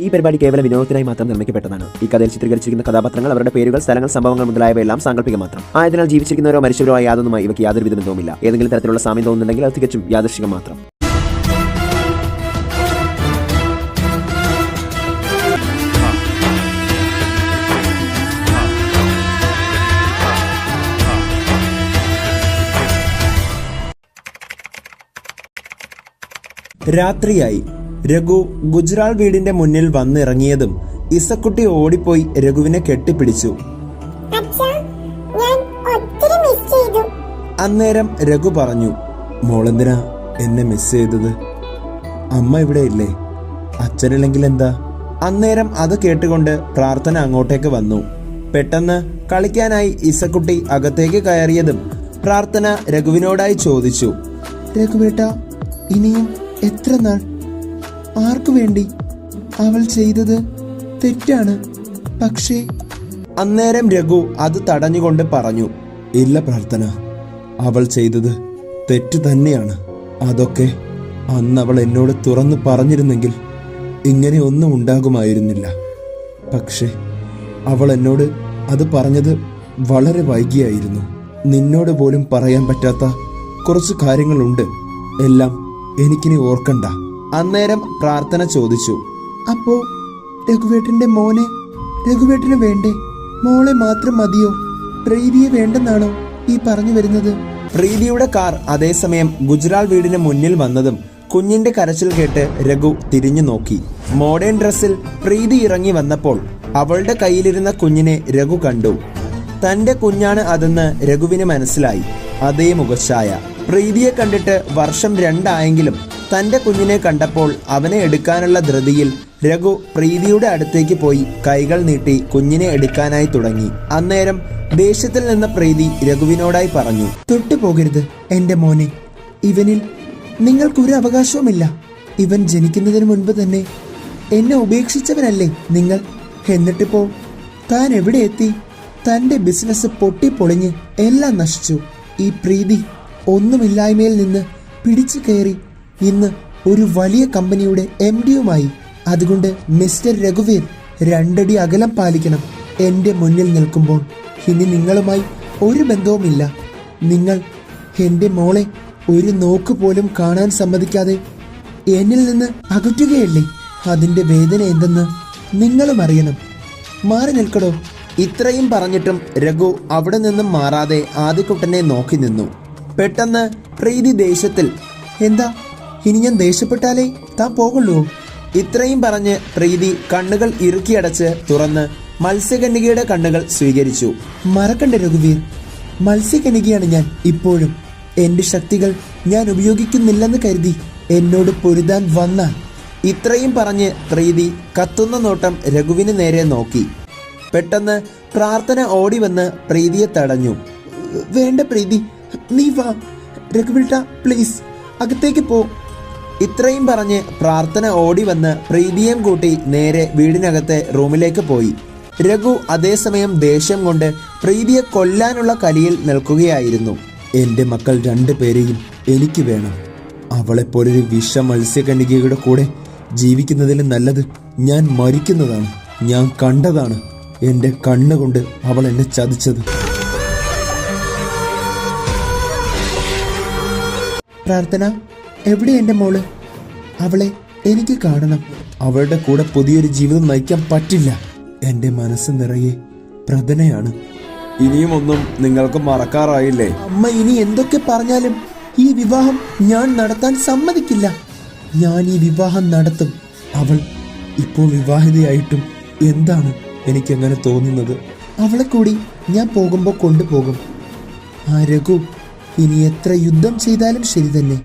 ഈ പരിപാടി കേവല വിനോദത്തിനായി മാത്രം നിർമ്മിക്കപ്പെട്ടതാണ്. ഈ കഥയിൽ ചിത്രീകരിച്ചിരിക്കുന്ന കഥാപാത്രങ്ങൾ, അവരുടെ പേരുകൾ, സ്ഥലങ്ങൾ, സംഭവങ്ങൾ മുതലായവയെല്ലാം സാങ്കല്പിക മാത്രം ആയതിനാൽ ജീവിച്ചിരിക്കുന്നവരോ മരിച്ചവരോ ആയ യാതൊന്നുമായി ഇവയ്ക്ക് യാതൊരു ബന്ധവുമില്ല. ഏതെങ്കിലും തരത്തിലുള്ള സാമ്യം തോന്നുന്നുണ്ടെങ്കിൽ അത് തികച്ചും യാദൃശ്ചികം മാത്രം. രാത്രിയായി. രഘു ഗുജറാൾ വീടിന്റെ മുന്നിൽ വന്നിറങ്ങിയതും ഇസക്കുട്ടി ഓടിപ്പോയി രഘുവിനെ കെട്ടിപ്പിടിച്ചു. അന്നേരം രഘു പറഞ്ഞു, മോളെന്തിനാ എന്നെ മിസ് ചെയ്തത്? അമ്മ ഇവിടെ ഇല്ലേ? അച്ഛനില്ലെങ്കിൽ എന്താ? അന്നേരം അത് കേട്ടുകൊണ്ട് പ്രാർത്ഥന അങ്ങോട്ടേക്ക് വന്നു. പെട്ടെന്ന് കളിക്കാനായി ഇസക്കുട്ടി അകത്തേക്ക് കയറിയതും പ്രാർത്ഥന രഘുവിനോടായി ചോദിച്ചു, രഘുവേട്ട, ഇനിയും എത്ര നാൾ? ആർക്കു വേണ്ടി? അവൾ ചെയ്തത് തെറ്റാണ്. പക്ഷേ അന്നേരം രഘു അത് തടഞ്ഞുകൊണ്ട് പറഞ്ഞു, ഇല്ല പ്രാർത്ഥന, അവൾ ചെയ്തത് തെറ്റു തന്നെയാണ്. അതൊക്കെ അന്ന് അവൾ എന്നോട് തുറന്നു പറഞ്ഞിരുന്നെങ്കിൽ ഇങ്ങനെ ഒന്നും ഉണ്ടാകുമായിരുന്നില്ല. പക്ഷേ അവൾ എന്നോട് അത് പറഞ്ഞത് വളരെ വൈകിയായിരുന്നു. നിന്നോട് പോലും പറയാൻ പറ്റാത്ത കുറച്ച് കാര്യങ്ങളുണ്ട്. എല്ലാം എനിക്കിനി ഓർക്കണ്ട. അന്നേരം പ്രാർത്ഥന ചോദിച്ചു, അപ്പോ രഘുവേട്ടന്റെ മോനെ രഘുവേട്ടന് വേണ്ടേ? മോളെ മാത്രം മതിയോ? പ്രീതിയെ വേണ്ടെന്നാണോ ഈ പറഞ്ഞു വരുന്നത്? പ്രീതിയുടെ കാർ അതേസമയം ഗുജറാൾ വീടിന് മുന്നിൽ വന്നതും കുഞ്ഞിന്റെ കരച്ചിൽ കേട്ട് രഘു തിരിഞ്ഞു നോക്കി. മോഡേൺ ഡ്രസ്സിൽ പ്രീതി ഇറങ്ങി വന്നപ്പോൾ അവളുടെ കയ്യിലിരുന്ന കുഞ്ഞിനെ രഘു കണ്ടു. തന്റെ കുഞ്ഞാണ് അതെന്ന് രഘുവിന് മനസ്സിലായി. അതേ മുഖഛായ. പ്രീതിയെ കണ്ടിട്ട് വർഷം 2 ആയെങ്കിലും തന്റെ കുഞ്ഞിനെ കണ്ടപ്പോൾ അവനെ എടുക്കാനുള്ള ധൃതിയിൽ രഘു പ്രീതിയുടെ അടുത്തേക്ക് പോയി കൈകൾ നീട്ടി കുഞ്ഞിനെ എടുക്കാനായി തുടങ്ങി. അന്നേരം ദേഷ്യത്തിൽ നിന്ന പ്രീതി രഘുവിനോടായി പറഞ്ഞു, തൊട്ടുപോകരുത് എന്റെ മോനെ. ഇവനിൽ നിങ്ങൾക്കൊരു അവകാശവുമില്ല. ഇവൻ ജനിക്കുന്നതിന് മുൻപ് തന്നെ എന്നെ ഉപേക്ഷിച്ചവനല്ലേ നിങ്ങൾ? എന്നിട്ടിപ്പോ താൻ എവിടെ എത്തി? തന്റെ ബിസിനസ് പൊട്ടിപ്പൊളിഞ്ഞ് എല്ലാം നശിച്ചു. ഈ പ്രീതി ഒന്നുമില്ലായ്മയിൽ നിന്ന് പിടിച്ചു കയറി ഇന്ന് ഒരു വലിയ കമ്പനിയുടെ MD-യുമായി. അതുകൊണ്ട് മിസ്റ്റർ രഘുവീർ, 2 അടി അകലം പാലിക്കണം. എന്റെ മുന്നിൽ നിൽക്കുമ്പോൾ ഇനി നിങ്ങളുമായി ഒരു ബന്ധവുമില്ല. നിങ്ങൾ എന്റെ മോളെ ഒരു നോക്ക് പോലും കാണാൻ സമ്മതിക്കാതെ എന്നിൽ നിന്ന് അകറ്റുകയല്ലേ? അതിന്റെ വേദന എന്തെന്ന് നിങ്ങളും അറിയണം. മാറി നിൽക്കടോ. ഇത്രയും പറഞ്ഞിട്ടും രഘു അവിടെ നിന്നും മാറാതെ ആദിക്കുട്ടനെ നോക്കി നിന്നു. പെട്ടെന്ന് പ്രീതി ദേഷ്യത്തിൽ, എന്താ ഇനി ഞാൻ ദേഷ്യപ്പെട്ടാലേ താൻ പോകുള്ളൂ? ഇത്രയും പറഞ്ഞ് പ്രീതി കണ്ണുകൾ ഇറുക്കിയടച്ച് തുറന്ന് മത്സ്യകന്യകയുടെ കണ്ണുകൾ സ്വീകരിച്ചു. മറക്കണ്ട രഘുവീർ, മത്സ്യകന്യകയാണ് ഞാൻ ഇപ്പോഴും. എന്റെ ശക്തികൾ ഞാൻ ഉപയോഗിക്കുന്നില്ലെന്ന് കരുതി എന്നോട് പൊരുതാൻ വന്നാൽ. ഇത്രയും പറഞ്ഞ് പ്രീതി കത്തുന്ന നോട്ടം രഘുവിന് നേരെ നോക്കി. പെട്ടെന്ന് പ്രാർത്ഥന ഓടി വന്ന് പ്രീതിയെ തടഞ്ഞു. വേണ്ട പ്രീതി, നീ വാ. രഘുവേട്ട പ്ലീസ്, അകത്തേക്ക് പോ. ഇത്രയും പറഞ്ഞ് പ്രാർത്ഥന ഓടി വന്ന് പ്രീതിയെയും കൂട്ടി നേരെ വീടിനകത്തെ റൂമിലേക്ക് പോയി. രഘു അതേസമയം ദേഷ്യം കൊണ്ട് പ്രീതിയെ കൊല്ലാനുള്ള കലിയിൽ നിൽക്കുകയായിരുന്നു. എന്റെ മക്കൾ 2 പേരെയും എനിക്ക് വേണം. അവളെപ്പോലൊരു വിഷ മത്സ്യകന്യകയുടെ കൂടെ ജീവിക്കുന്നതിലും നല്ലത് ഞാൻ മരിക്കുന്നതാണ്. ഞാൻ കണ്ടതാണ്. എന്റെ കണ്ണുകൊണ്ട് അവൾ എന്നെ ചതിച്ചത്. പ്രാർത്ഥന, എവിടെ എന്റെ മോള്? അവളെ എനിക്ക് കാണണം. അവളുടെ കൂടെ പുതിയൊരു ജീവിതം നയിക്കാൻ പറ്റില്ല. എന്റെ മനസ്സ് നിറയെ പ്രതനയാണ്. ഇനിയും ഒന്നും നിങ്ങൾക്ക് മറക്കാറായില്ലേ? അമ്മ ഇനി എന്തൊക്കെ പറഞ്ഞാലും ഈ വിവാഹം ഞാൻ നടത്താൻ സമ്മതിക്കില്ല. ഞാൻ ഈ വിവാഹം നടത്തും. അവൾ ഇപ്പോൾ വിവാഹിതയായിട്ടും എന്താണ് എനിക്കങ്ങനെ തോന്നുന്നത്? അവളെ കൂടി ഞാൻ പോകുമ്പോൾ കൊണ്ടുപോകും. ആ രഘു ഇനി എത്ര യുദ്ധം ചെയ്താലും ശരി തന്നെ.